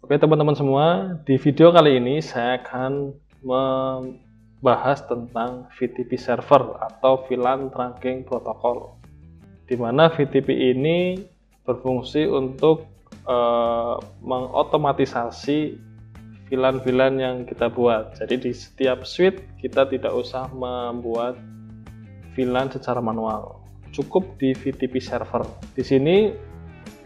Oke teman-teman semua, di video kali ini saya akan membahas tentang VTP server atau VLAN Trunking Protocol, di mana VTP ini berfungsi untuk mengotomatisasi VLAN-VLAN yang kita buat. Jadi di setiap switch kita tidak usah membuat VLAN secara manual, cukup di VTP server. Di sini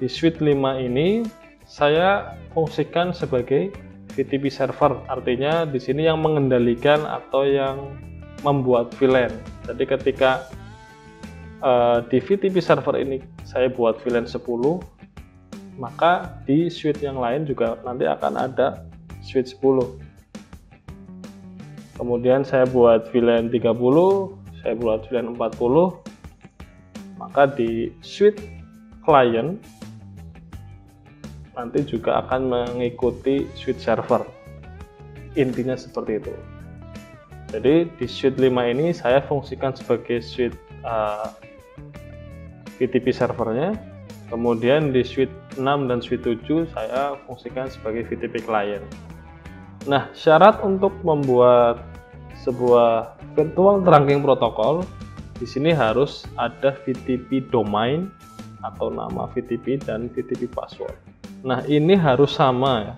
di switch 5 ini saya fungsikan sebagai VTP server, artinya di sini yang mengendalikan atau yang membuat VLAN. Jadi ketika di VTP server ini saya buat VLAN 10, maka di switch yang lain juga nanti akan ada switch 10. Kemudian saya buat VLAN 30, saya buat VLAN 40, maka di switch client nanti juga akan mengikuti switch server. Intinya seperti itu. Jadi di switch 5 ini saya fungsikan sebagai switch VTP servernya. Kemudian di switch 6 dan switch 7 saya fungsikan sebagai VTP client. Nah, syarat untuk membuat sebuah virtual trunking protocol di sini harus ada VTP domain atau nama VTP dan VTP password. Nah, ini harus sama ya,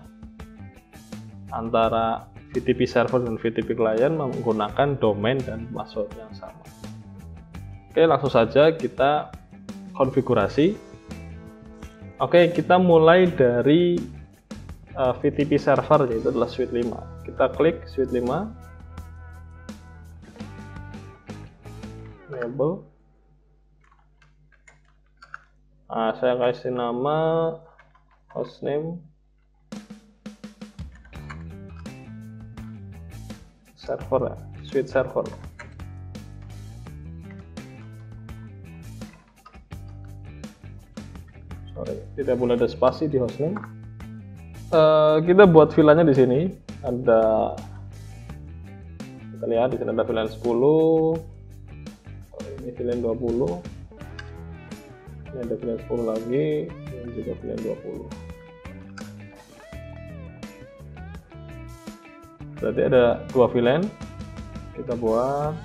antara VTP server dan VTP client menggunakan domain dan password yang sama. Oke, langsung saja kita konfigurasi. Oke, kita mulai dari VTP server, yaitu adalah switch 5. Kita klik switch 5, enable. Nah, saya kasih nama hostname server ya, switch server. Sorry, tidak boleh ada spasi di hostname. Kita buat VLAN-nya di sini. Ada, kita lihat di sini ada VLAN 10. Ini VLAN 20. Ini ada VLAN 10 lagi, dan juga VLAN 20. Berarti ada dua VLAN. Kita buat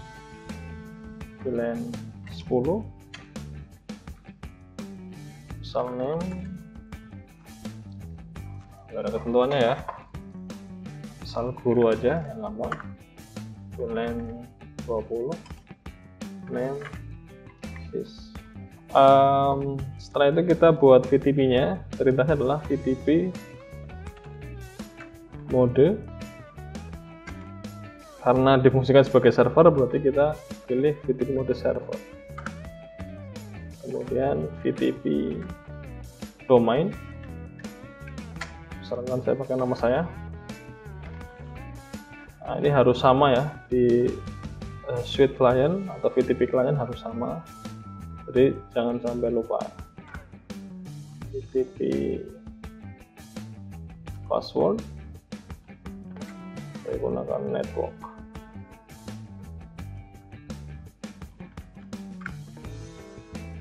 VLAN 10. Misal name, nggak ada ketentuannya ya, misal guru aja yang gampang. VLAN 20, name sys. Setelah itu kita buat VTP nya, perintahnya adalah VTP mode. Karena difungsikan sebagai server, berarti kita pilih VTP mode server. Kemudian VTP domain, misalkan saya pakai nama saya. Nah, ini harus sama ya, di switch client atau VTP client harus sama, jadi jangan sampai lupa. VTP password saya gunakan network.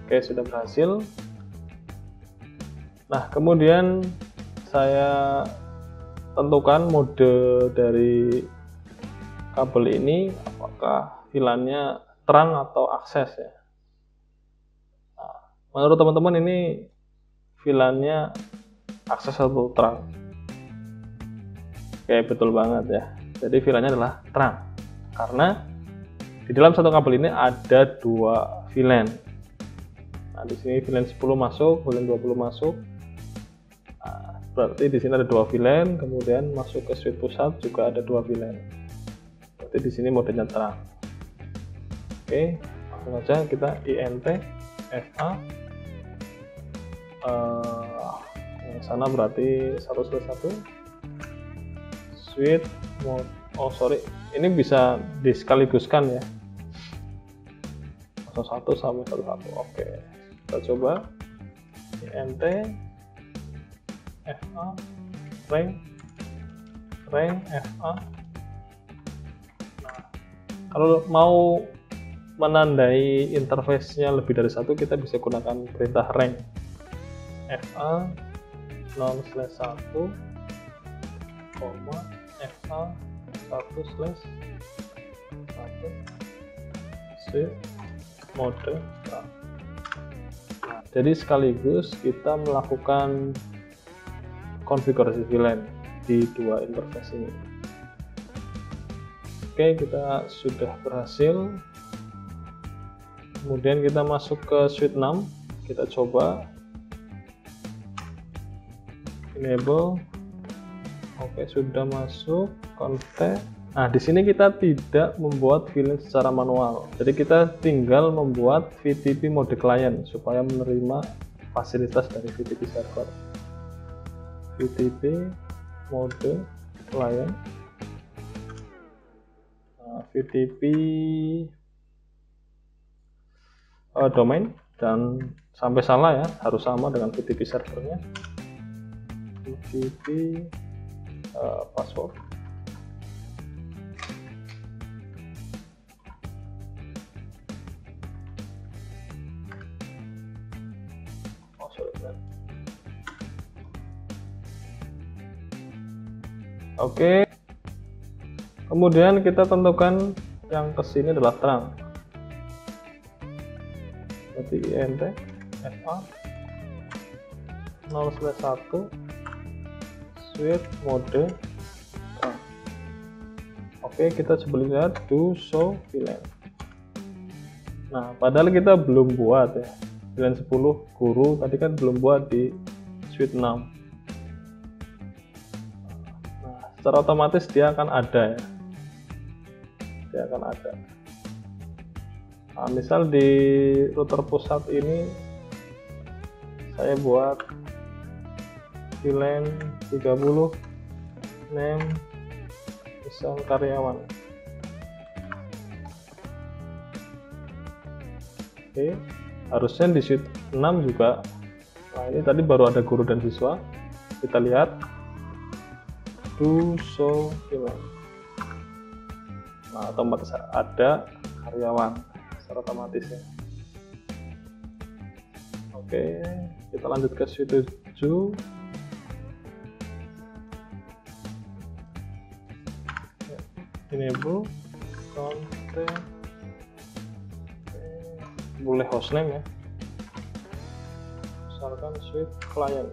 Oke, sudah berhasil. Nah, kemudian saya tentukan mode dari kabel ini, apakah VLAN-nya terang atau akses ya. Nah, menurut teman-teman ini VLAN-nya akses atau terang? Oke, betul banget ya. Jadi VLAN-nya adalah terang, karena di dalam satu kabel ini ada dua VLAN. Nah, di sini VLAN 10 masuk, VLAN 20 masuk. Nah, berarti di sini ada dua VLAN, kemudian masuk ke switch pusat juga ada dua VLAN. Berarti di sini modenya terang. Oke, langsung saja kita int fa. Yang sana berarti 1/1 switch mode. Oh sorry, ini bisa disekaligus-kan ya, 1 sampai 1. Oke, kita coba int fa rank fa. Nah, kalau mau menandai interface-nya lebih dari satu, kita bisa gunakan perintah rank fa 0/1 koma FA 1/1 swift mode. Nah, jadi sekaligus kita melakukan konfigurasi VLAN di dua interface ini. Oke, kita sudah berhasil. Kemudian kita masuk ke suite 6, kita coba enable. Oke, sudah masuk konfig. Nah, di sini kita tidak membuat VLAN secara manual. Jadi kita tinggal membuat VTP mode client supaya menerima fasilitas dari VTP server. VTP mode client. Nah, VTP domain, dan sampai salah ya, harus sama dengan VTP servernya. VTP password. Oke, kemudian kita tentukan yang kesini adalah terang. Berarti int fa 0/1 swift mode terang. Oke, kita coba lihat do show VLAN. Nah, padahal kita belum buat ya VLAN 10 guru tadi kan belum buat di suite 6. Nah, secara otomatis dia akan ada ya, dia akan ada. Nah, misal di router pusat ini saya buat VLAN 30 name misal karyawan. Oke, harusnya di suite 6 juga. Nah, ini tadi baru ada guru dan siswa. Kita lihat do show VLAN. Nah, otomatis ada karyawan secara otomatis ya. Oke, kita lanjut ke suite 7. Enable content, boleh hostname ya, misalkan suite client.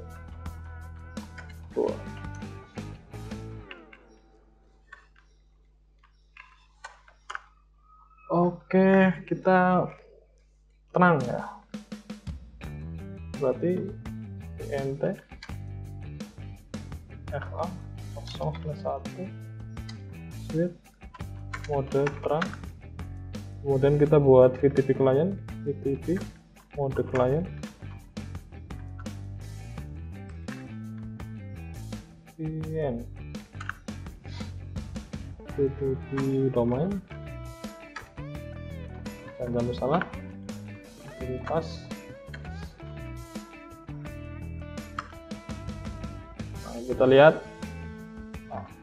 Oke, kita terang ya, berarti int fa 0/1 swift mode terang. Kemudian kita buat VTP client, VTP mode client, VTP domain, jangan salah, pas. Nah, kita lihat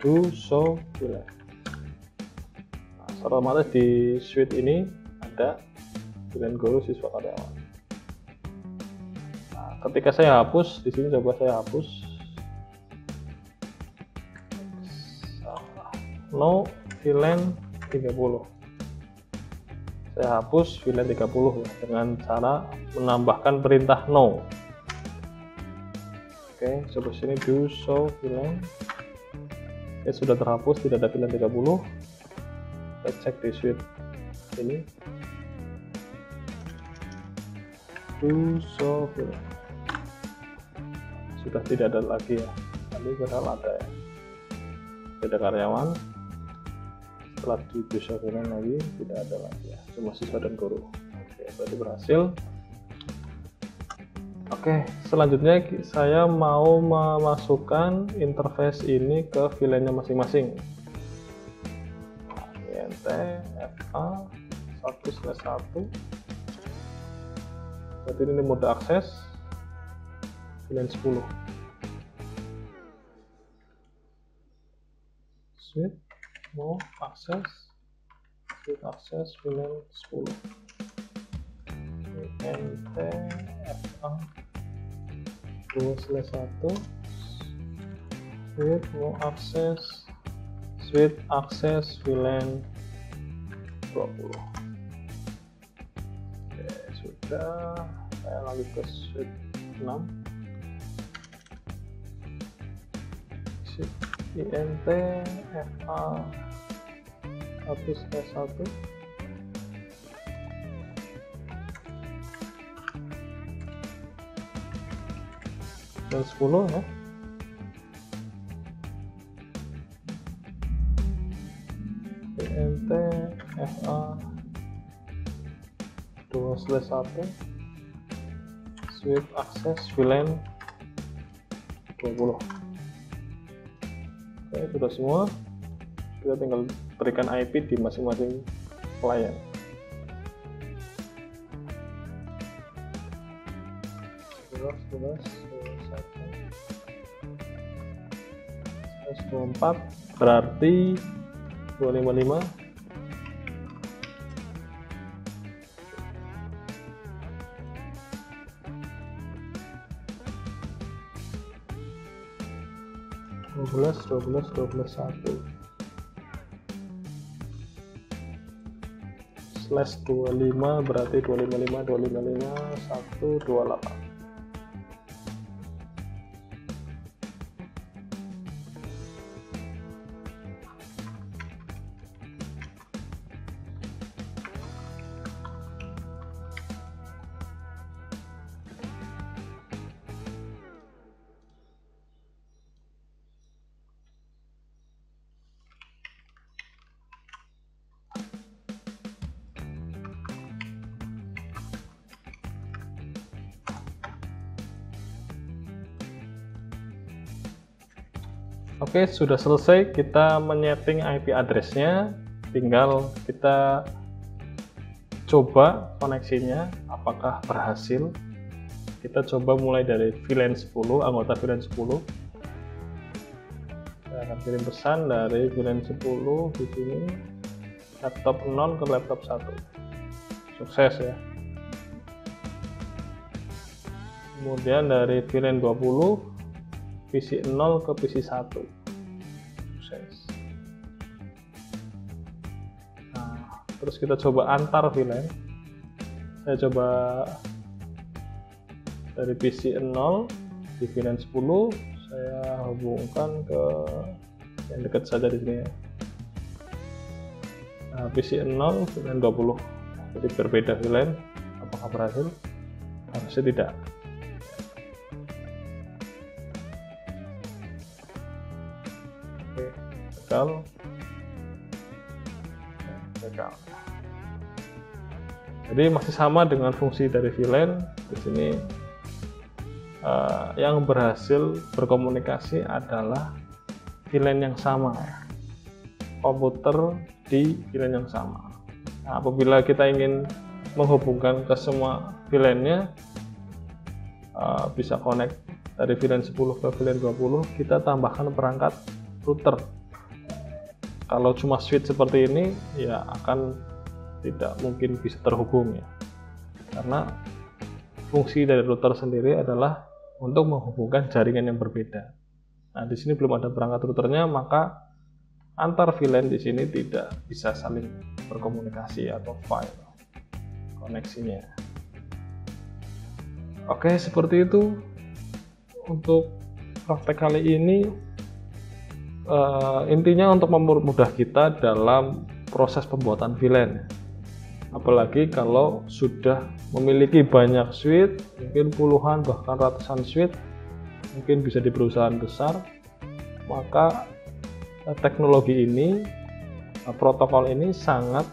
do show VLAN. Nah, secara otomatis di suite ini ada VLAN guru siswa karyawan. Nah, ketika saya hapus di sini, coba saya hapus no VLAN 30. Saya hapus VLAN 30 ya, dengan cara menambahkan perintah no. Oke, coba sini do show VLAN. Oke, sudah terhapus, tidak ada VLAN 30. Kita cek di suite ini do show VLAN. Sudah tidak ada lagi ya, tadi padahal ada ya, tidak ada karyawan. Setelah di do show VLAN lagi tidak ada lagi ya, cuma siswa dan guru. Oke, berarti berhasil. Oke, selanjutnya saya mau memasukkan interface ini ke VLAN-nya masing-masing. int fa 1/1. Berarti ini mode akses VLAN 10. Suite mau akses, suite akses VLAN 10. int fa 2/1 suite mau akses suite akses VLAN 20. Oke, sudah. Saya lanjut ke suite 6. INT FA 1/1 dan 10 ya. INT FA 2/1 suite akses VLAN 20. Oke, sudah semua. Kita tinggal berikan IP di masing-masing klien. S24 berarti 255. /25 berarti 128. Oke, sudah selesai kita menyeting IP address-nya, tinggal kita coba koneksinya apakah berhasil. Kita coba mulai dari VLAN 10, anggota VLAN 10. Saya akan kirim pesan dari VLAN 10 di sini, laptop 0 ke laptop 1. Sukses ya. Kemudian dari VLAN 20 PC 0 ke PC 1. Sukses. Nah, terus kita coba antar VLAN. Saya coba dari PC 0 di VLAN 10, saya hubungkan ke yang dekat saja di sini ya. Nah, PC 0 VLAN 20. Jadi berbeda VLAN. Apakah berhasil? Harusnya tidak. Gagal. Jadi masih sama dengan fungsi dari VLAN. Di sini yang berhasil berkomunikasi adalah VLAN yang sama, komputer di VLAN yang sama. Nah, apabila kita ingin menghubungkan ke semua VLAN-nya, bisa connect dari VLAN 10 ke VLAN 20, kita tambahkan perangkat router. Kalau cuma switch seperti ini ya akan tidak mungkin bisa terhubung ya, karena fungsi dari router sendiri adalah untuk menghubungkan jaringan yang berbeda. Nah, di sini belum ada perangkat routernya, maka antar VLAN di sini tidak bisa saling berkomunikasi atau file koneksinya. Oke, seperti itu untuk praktek kali ini. Intinya untuk mempermudah kita dalam proses pembuatan VLAN, apalagi kalau sudah memiliki banyak switch, mungkin puluhan bahkan ratusan switch, mungkin bisa di perusahaan besar, maka teknologi ini, protokol ini sangat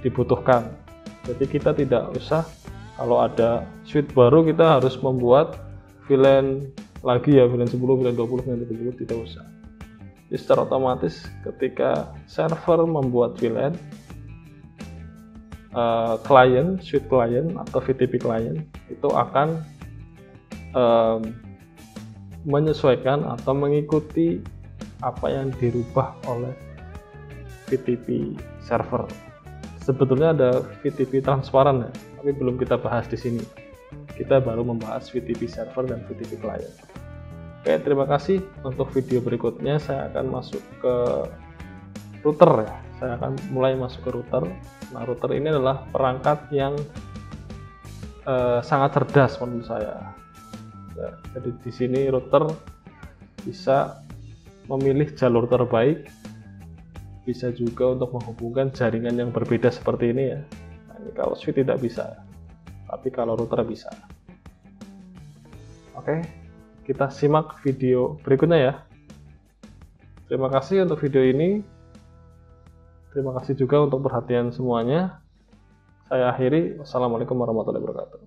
dibutuhkan. Jadi kita tidak usah kalau ada switch baru kita harus membuat VLAN lagi ya, VLAN 10, VLAN 20, VLAN 30, tidak usah. Jadi secara otomatis ketika server membuat VLAN, klien, switch klien atau VTP klien itu akan menyesuaikan atau mengikuti apa yang dirubah oleh VTP server. Sebetulnya ada VTP transparan ya, tapi belum kita bahas di sini. Kita baru membahas VTP server dan VTP klien. Oke, terima kasih. Untuk video berikutnya saya akan masuk ke router ya. Saya akan mulai masuk ke router. Nah, router ini adalah perangkat yang sangat cerdas menurut saya. Ya, jadi di sini router bisa memilih jalur terbaik, bisa juga untuk menghubungkan jaringan yang berbeda seperti ini ya. Nah, ini kalau switch tidak bisa, tapi kalau router bisa. Oke, kita simak video berikutnya ya. Terima kasih untuk video ini. Terima kasih juga untuk perhatian semuanya. Saya akhiri. Wassalamualaikum warahmatullahi wabarakatuh.